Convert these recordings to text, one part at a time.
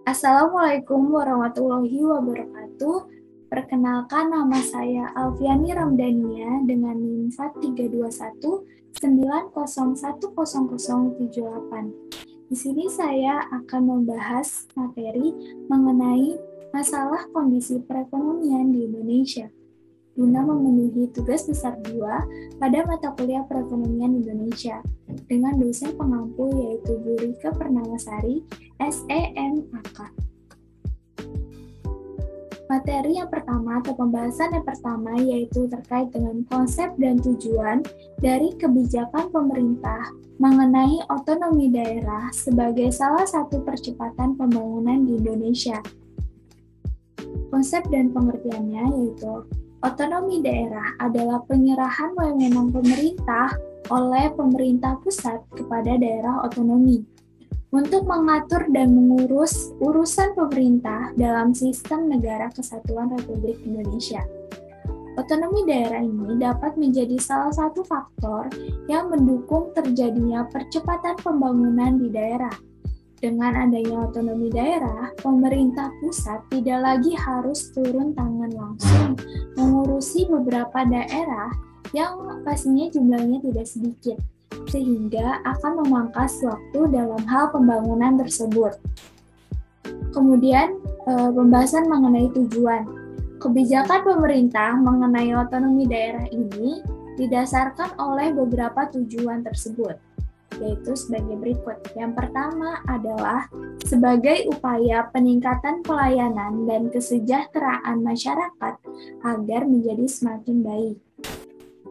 Assalamualaikum warahmatullahi wabarakatuh. Perkenalkan, nama saya Alfiani Ramdania dengan NIM 13219011078. Di sini saya akan membahas materi mengenai masalah kondisi perekonomian di Indonesia guna memenuhi tugas besar 2 pada mata kuliah perekonomian Indonesia dengan dosen pengampu yaitu Bu Rika Pernamasari, SEMAK. Materi yang pertama atau pembahasan yang pertama yaitu terkait dengan konsep dan tujuan dari kebijakan pemerintah mengenai otonomi daerah sebagai salah satu percepatan pembangunan di Indonesia. Konsep dan pengertiannya yaitu otonomi daerah adalah penyerahan wewenang pemerintah oleh pemerintah pusat kepada daerah otonomi untuk mengatur dan mengurus urusan pemerintah dalam sistem negara kesatuan Republik Indonesia. Otonomi daerah ini dapat menjadi salah satu faktor yang mendukung terjadinya percepatan pembangunan di daerah. Dengan adanya otonomi daerah, pemerintah pusat tidak lagi harus turun tangan langsung mengurusi beberapa daerah yang pastinya jumlahnya tidak sedikit, sehingga akan memangkas waktu dalam hal pembangunan tersebut. Kemudian, pembahasan mengenai tujuan. Kebijakan pemerintah mengenai otonomi daerah ini didasarkan oleh beberapa tujuan tersebut, yaitu sebagai berikut. Yang pertama adalah sebagai upaya peningkatan pelayanan dan kesejahteraan masyarakat agar menjadi semakin baik.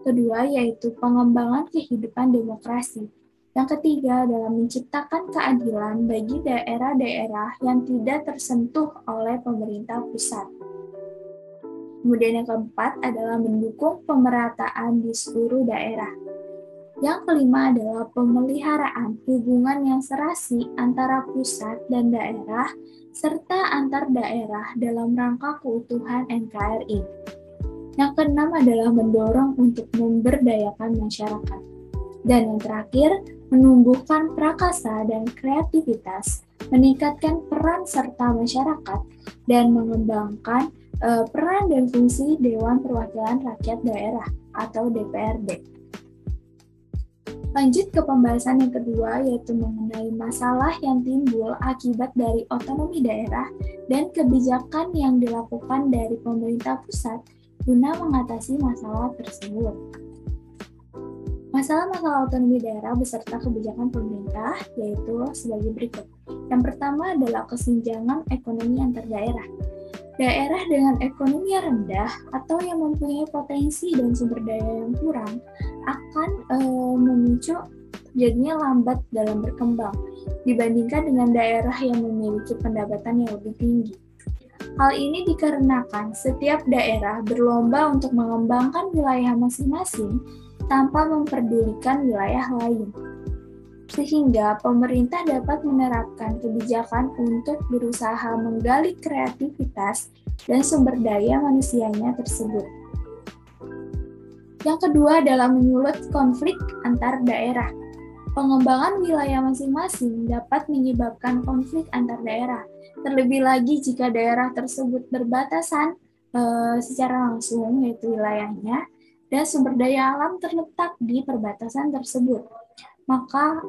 Kedua, yaitu pengembangan kehidupan demokrasi. Yang ketiga adalah menciptakan keadilan bagi daerah-daerah yang tidak tersentuh oleh pemerintah pusat. Kemudian yang keempat adalah mendukung pemerataan di seluruh daerah. Yang kelima adalah pemeliharaan hubungan yang serasi antara pusat dan daerah, serta antar daerah dalam rangka keutuhan NKRI. Yang keenam adalah mendorong untuk memberdayakan masyarakat. Dan yang terakhir, menumbuhkan prakasa dan kreativitas, meningkatkan peran serta masyarakat, dan mengembangkan peran dan fungsi Dewan Perwakilan Rakyat Daerah atau DPRD. Lanjut ke pembahasan yang kedua, yaitu mengenai masalah yang timbul akibat dari otonomi daerah dan kebijakan yang dilakukan dari pemerintah pusat guna mengatasi masalah tersebut. Masalah-masalah otonomi daerah beserta kebijakan pemerintah yaitu sebagai berikut. Yang pertama adalah kesenjangan ekonomi antar daerah. Daerah dengan ekonomi yang rendah atau yang mempunyai potensi dan sumber daya yang kurang akan memicu jadinya lambat dalam berkembang dibandingkan dengan daerah yang memiliki pendapatan yang lebih tinggi. Hal ini dikarenakan setiap daerah berlomba untuk mengembangkan wilayah masing-masing tanpa memperdulikan wilayah lain, sehingga pemerintah dapat menerapkan kebijakan untuk berusaha menggali kreativitas dan sumber daya manusianya tersebut. Yang kedua adalah menyulut konflik antar daerah. Pengembangan wilayah masing-masing dapat menyebabkan konflik antar daerah, terlebih lagi jika daerah tersebut berbatasan secara langsung, yaitu wilayahnya, dan sumber daya alam terletak di perbatasan tersebut. Maka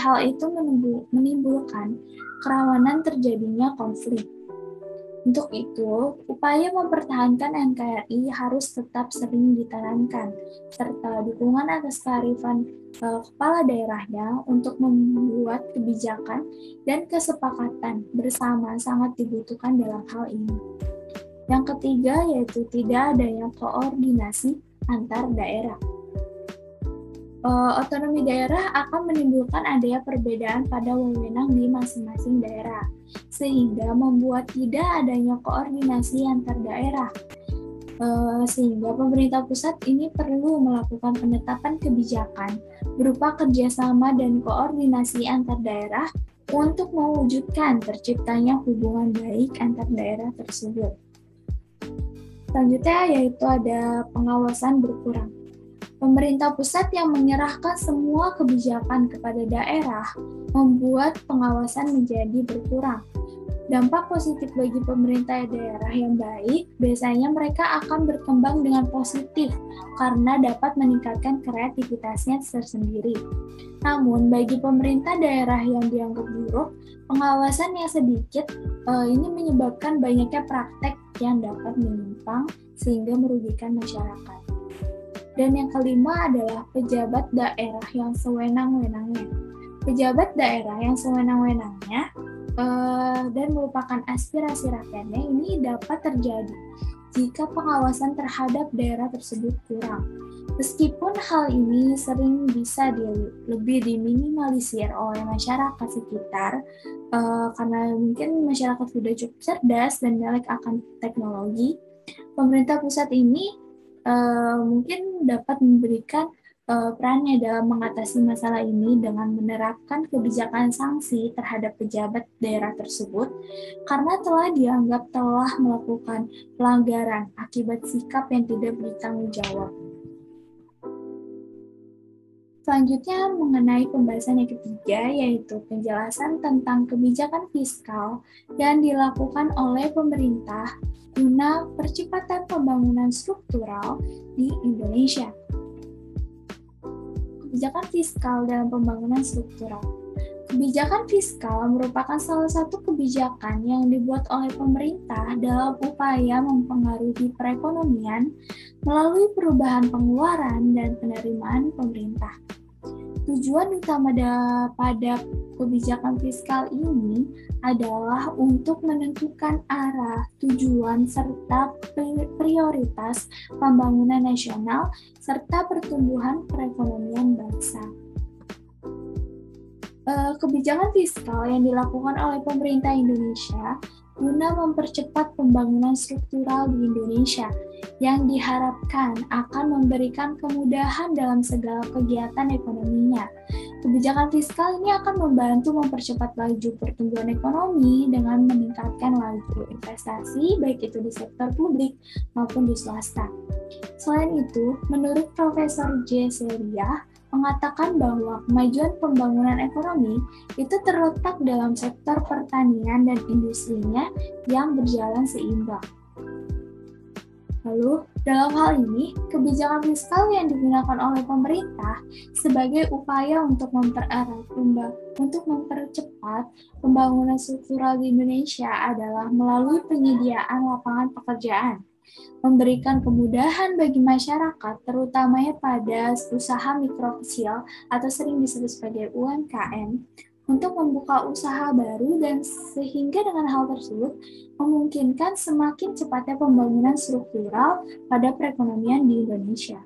hal itu menimbulkan kerawanan terjadinya konflik. Untuk itu, upaya mempertahankan NKRI harus tetap sering ditanamkan, serta dukungan atas kearifan kepala daerahnya untuk membuat kebijakan dan kesepakatan bersama sangat dibutuhkan dalam hal ini. Yang ketiga yaitu tidak adanya koordinasi antar daerah. Otonomi daerah akan menimbulkan adanya perbedaan pada wewenang di masing-masing daerah, sehingga membuat tidak adanya koordinasi antar daerah. Sehingga pemerintah pusat ini perlu melakukan penetapan kebijakan berupa kerjasama dan koordinasi antar daerah untuk mewujudkan terciptanya hubungan baik antar daerah tersebut. Selanjutnya yaitu ada pengawasan berkurang. Pemerintah pusat yang menyerahkan semua kebijakan kepada daerah membuat pengawasan menjadi berkurang. Dampak positif bagi pemerintah daerah yang baik, biasanya mereka akan berkembang dengan positif karena dapat meningkatkan kreativitasnya tersendiri. Namun, bagi pemerintah daerah yang dianggap buruk, pengawasan yang sedikit ini menyebabkan banyaknya praktek yang dapat menyimpang sehingga merugikan masyarakat. Dan yang kelima adalah pejabat daerah yang sewenang-wenangnya. Pejabat daerah yang sewenang-wenangnya dan melupakan aspirasi rakyatnya ini dapat terjadi jika pengawasan terhadap daerah tersebut kurang. Meskipun hal ini sering bisa lebih diminimalisir oleh masyarakat sekitar, karena mungkin masyarakat sudah cukup cerdas dan melek akan teknologi, pemerintah pusat ini mungkin dapat memberikan perannya dalam mengatasi masalah ini dengan menerapkan kebijakan sanksi terhadap pejabat daerah tersebut karena telah dianggap telah melakukan pelanggaran akibat sikap yang tidak bertanggung jawab. Selanjutnya mengenai pembahasan yang ketiga, yaitu penjelasan tentang kebijakan fiskal yang dilakukan oleh pemerintah guna percepatan pembangunan struktural di Indonesia. Kebijakan fiskal dalam pembangunan struktural. Kebijakan fiskal merupakan salah satu kebijakan yang dibuat oleh pemerintah dalam upaya mempengaruhi perekonomian melalui perubahan pengeluaran dan penerimaan pemerintah. Tujuan utama pada kebijakan fiskal ini adalah untuk menentukan arah, tujuan, serta prioritas pembangunan nasional serta pertumbuhan perekonomian bangsa. Kebijakan fiskal yang dilakukan oleh pemerintah Indonesia guna mempercepat pembangunan struktural di Indonesia yang diharapkan akan memberikan kemudahan dalam segala kegiatan ekonominya. Kebijakan fiskal ini akan membantu mempercepat laju pertumbuhan ekonomi dengan meningkatkan laju investasi, baik itu di sektor publik maupun di swasta. Selain itu, menurut Profesor J. Celia, mengatakan bahwa kemajuan pembangunan ekonomi itu terletak dalam sektor pertanian dan industrinya yang berjalan seimbang. Lalu, dalam hal ini, kebijakan fiskal yang digunakan oleh pemerintah sebagai upaya untuk mempercepat pembangunan struktural di Indonesia adalah melalui penyediaan lapangan pekerjaan, memberikan kemudahan bagi masyarakat, terutamanya pada usaha mikro kecil atau sering disebut sebagai UMKM, untuk membuka usaha baru dan sehingga dengan hal tersebut memungkinkan semakin cepatnya pembangunan struktural pada perekonomian di Indonesia.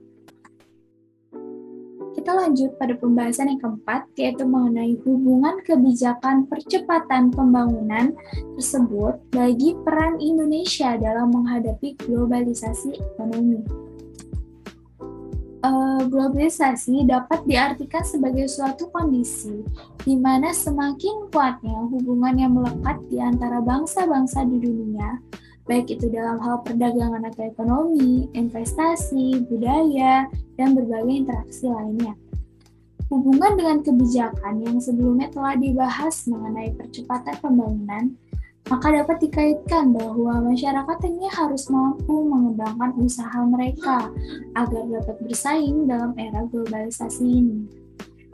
Kita lanjut pada pembahasan yang keempat, yaitu mengenai hubungan kebijakan percepatan pembangunan tersebut bagi peran Indonesia dalam menghadapi globalisasi ekonomi. Globalisasi dapat diartikan sebagai suatu kondisi di mana semakin kuatnya hubungan yang melekat di antara bangsa-bangsa di dunia, baik itu dalam hal perdagangan atau ekonomi, investasi, budaya, dan berbagai interaksi lainnya. Hubungan dengan kebijakan yang sebelumnya telah dibahas mengenai percepatan pembangunan, maka dapat dikaitkan bahwa masyarakat ini harus mampu mengembangkan usaha mereka agar dapat bersaing dalam era globalisasi ini.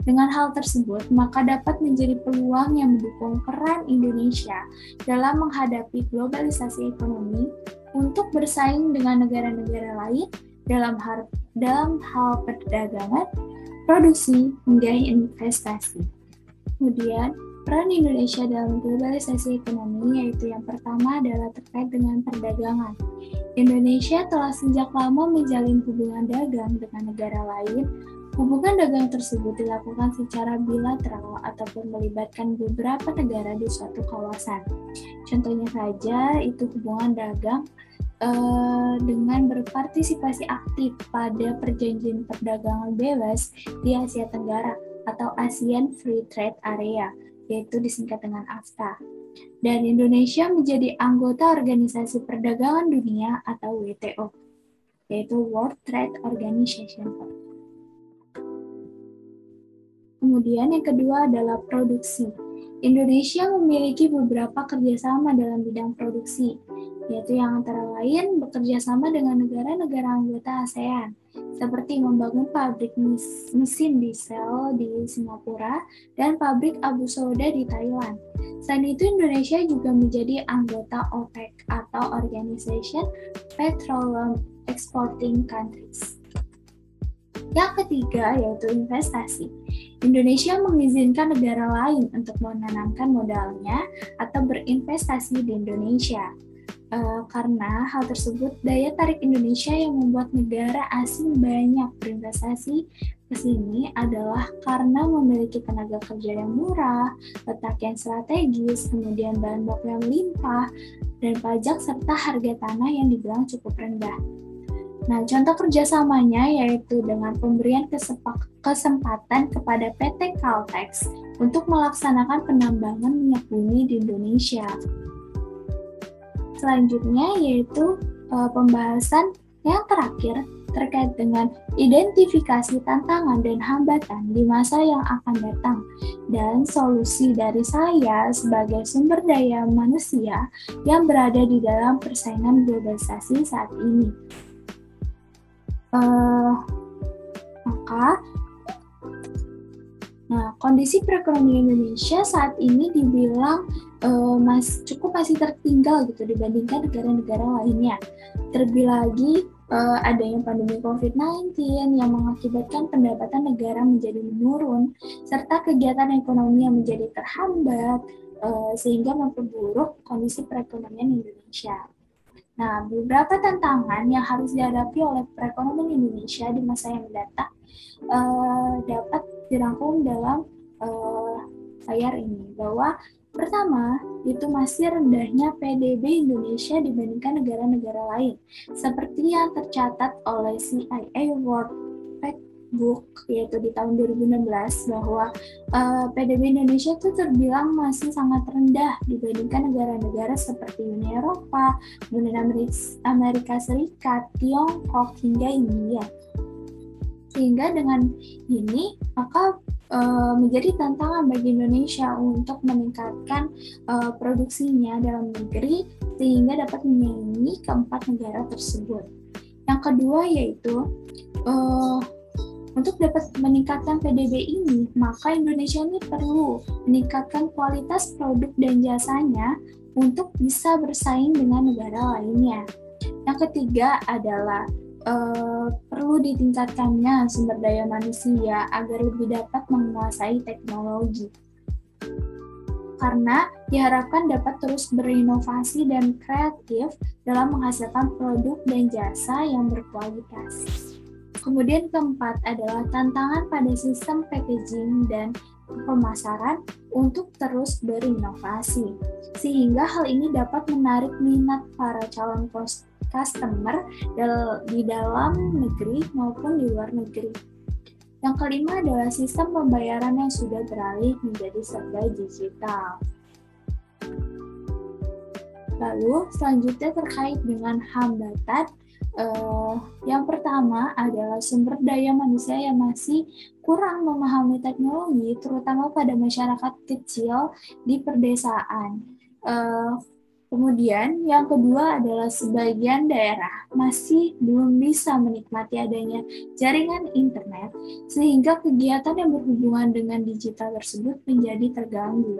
Dengan hal tersebut, maka dapat menjadi peluang yang mendukung peran Indonesia dalam menghadapi globalisasi ekonomi untuk bersaing dengan negara-negara lain dalam hal perdagangan, produksi, hingga investasi. Kemudian, peran Indonesia dalam globalisasi ekonomi yaitu yang pertama adalah terkait dengan perdagangan. Indonesia telah sejak lama menjalin hubungan dagang dengan negara lain. Hubungan dagang tersebut dilakukan secara bilateral ataupun melibatkan beberapa negara di suatu kawasan. Contohnya saja itu hubungan dagang dengan berpartisipasi aktif pada perjanjian perdagangan bebas di Asia Tenggara atau ASEAN Free Trade Area, yaitu disingkat dengan AFTA. Dan Indonesia menjadi anggota Organisasi Perdagangan Dunia atau WTO, yaitu World Trade Organization. Kemudian yang kedua adalah produksi. Indonesia memiliki beberapa kerjasama dalam bidang produksi, yaitu yang antara lain bekerja sama dengan negara-negara anggota ASEAN, seperti membangun pabrik mesin diesel di Singapura dan pabrik abu soda di Thailand. Selain itu, Indonesia juga menjadi anggota OPEC atau Organization Petroleum Exporting Countries. Yang ketiga yaitu investasi. Indonesia mengizinkan negara lain untuk menanamkan modalnya atau berinvestasi di Indonesia. Karena hal tersebut daya tarik Indonesia yang membuat negara asing banyak berinvestasi ke sini adalah karena memiliki tenaga kerja yang murah, letak yang strategis, kemudian bahan baku yang melimpah, dan pajak serta harga tanah yang dibilang cukup rendah. Nah, contoh kerjasamanya yaitu dengan pemberian kesempatan kepada PT Caltex untuk melaksanakan penambangan minyak bumi di Indonesia. Selanjutnya yaitu pembahasan yang terakhir terkait dengan identifikasi tantangan dan hambatan di masa yang akan datang dan solusi dari saya sebagai sumber daya manusia yang berada di dalam persaingan globalisasi saat ini. Kondisi perekonomian Indonesia saat ini dibilang masih tertinggal gitu dibandingkan negara-negara lainnya. Terlebih lagi adanya pandemi COVID-19 yang mengakibatkan pendapatan negara menjadi menurun, serta kegiatan ekonomi yang menjadi terhambat, sehingga memperburuk kondisi perekonomian Indonesia. Nah, beberapa tantangan yang harus dihadapi oleh perekonomian Indonesia di masa yang mendatang dapat dirangkum dalam layar ini, bahwa pertama, itu masih rendahnya PDB Indonesia dibandingkan negara-negara lain, seperti yang tercatat oleh CIA World Factbook, yaitu di tahun 2016, bahwa PDB Indonesia itu terbilang masih sangat rendah dibandingkan negara-negara seperti Uni Eropa, kemudian Amerika Serikat, Tiongkok, hingga India. Sehingga dengan ini, maka menjadi tantangan bagi Indonesia untuk meningkatkan produksinya dalam negeri sehingga dapat menyaingi keempat negara tersebut. Yang kedua yaitu untuk dapat meningkatkan PDB ini, maka Indonesia ini perlu meningkatkan kualitas produk dan jasanya untuk bisa bersaing dengan negara lainnya. Yang ketiga adalah perlu ditingkatkannya sumber daya manusia agar lebih dapat menguasai teknologi. Karena diharapkan dapat terus berinovasi dan kreatif dalam menghasilkan produk dan jasa yang berkualitas. Kemudian keempat adalah tantangan pada sistem packaging dan pemasaran untuk terus berinovasi, sehingga hal ini dapat menarik minat para calon customer di dalam negeri maupun di luar negeri. Yang kelima adalah sistem pembayaran yang sudah beralih menjadi serba digital. Lalu selanjutnya terkait dengan hambatan, yang pertama adalah sumber daya manusia yang masih kurang memahami teknologi, terutama pada masyarakat kecil di pedesaan. Kemudian yang kedua adalah sebagian daerah masih belum bisa menikmati adanya jaringan internet, sehingga kegiatan yang berhubungan dengan digital tersebut menjadi terganggu.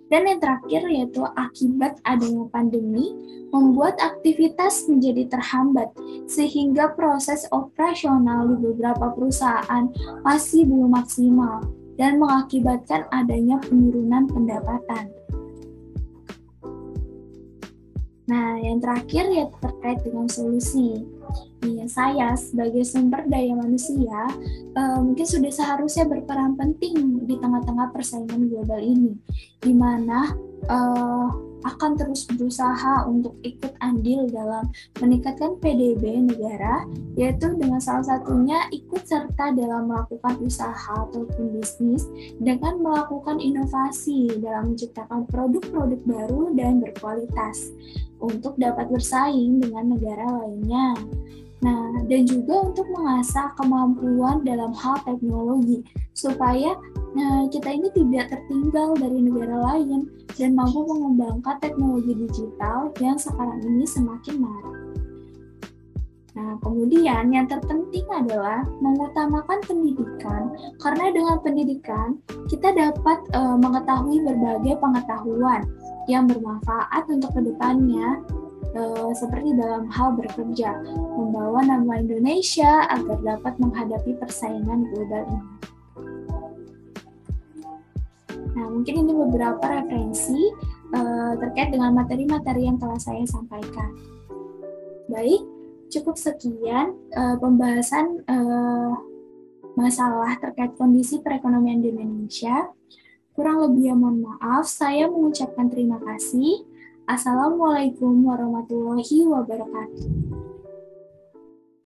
Dan yang terakhir yaitu akibat adanya pandemi membuat aktivitas menjadi terhambat, sehingga proses operasional di beberapa perusahaan masih belum maksimal dan mengakibatkan adanya penurunan pendapatan. Nah, yang terakhir ya terkait dengan solusi. Saya sebagai sumber daya manusia mungkin sudah seharusnya berperan penting di tengah-tengah persaingan global ini, di mana akan terus berusaha untuk ikut andil dalam meningkatkan PDB negara, yaitu dengan salah satunya ikut serta dalam melakukan usaha ataupun bisnis dengan melakukan inovasi dalam menciptakan produk-produk baru dan berkualitas untuk dapat bersaing dengan negara lainnya. Nah, dan juga untuk mengasah kemampuan dalam hal teknologi, supaya kita ini tidak tertinggal dari negara lain dan mampu mengembangkan teknologi digital yang sekarang ini semakin marak. Nah, kemudian yang terpenting adalah mengutamakan pendidikan, karena dengan pendidikan kita dapat mengetahui berbagai pengetahuan yang bermanfaat untuk kedepannya, seperti dalam hal bekerja, membawa nama Indonesia agar dapat menghadapi persaingan global ini. Nah, mungkin ini beberapa referensi terkait dengan materi-materi yang telah saya sampaikan. Baik, cukup sekian pembahasan masalah terkait kondisi perekonomian di Indonesia. Kurang lebih mohon maaf, saya mengucapkan terima kasih. Assalamualaikum warahmatullahi wabarakatuh.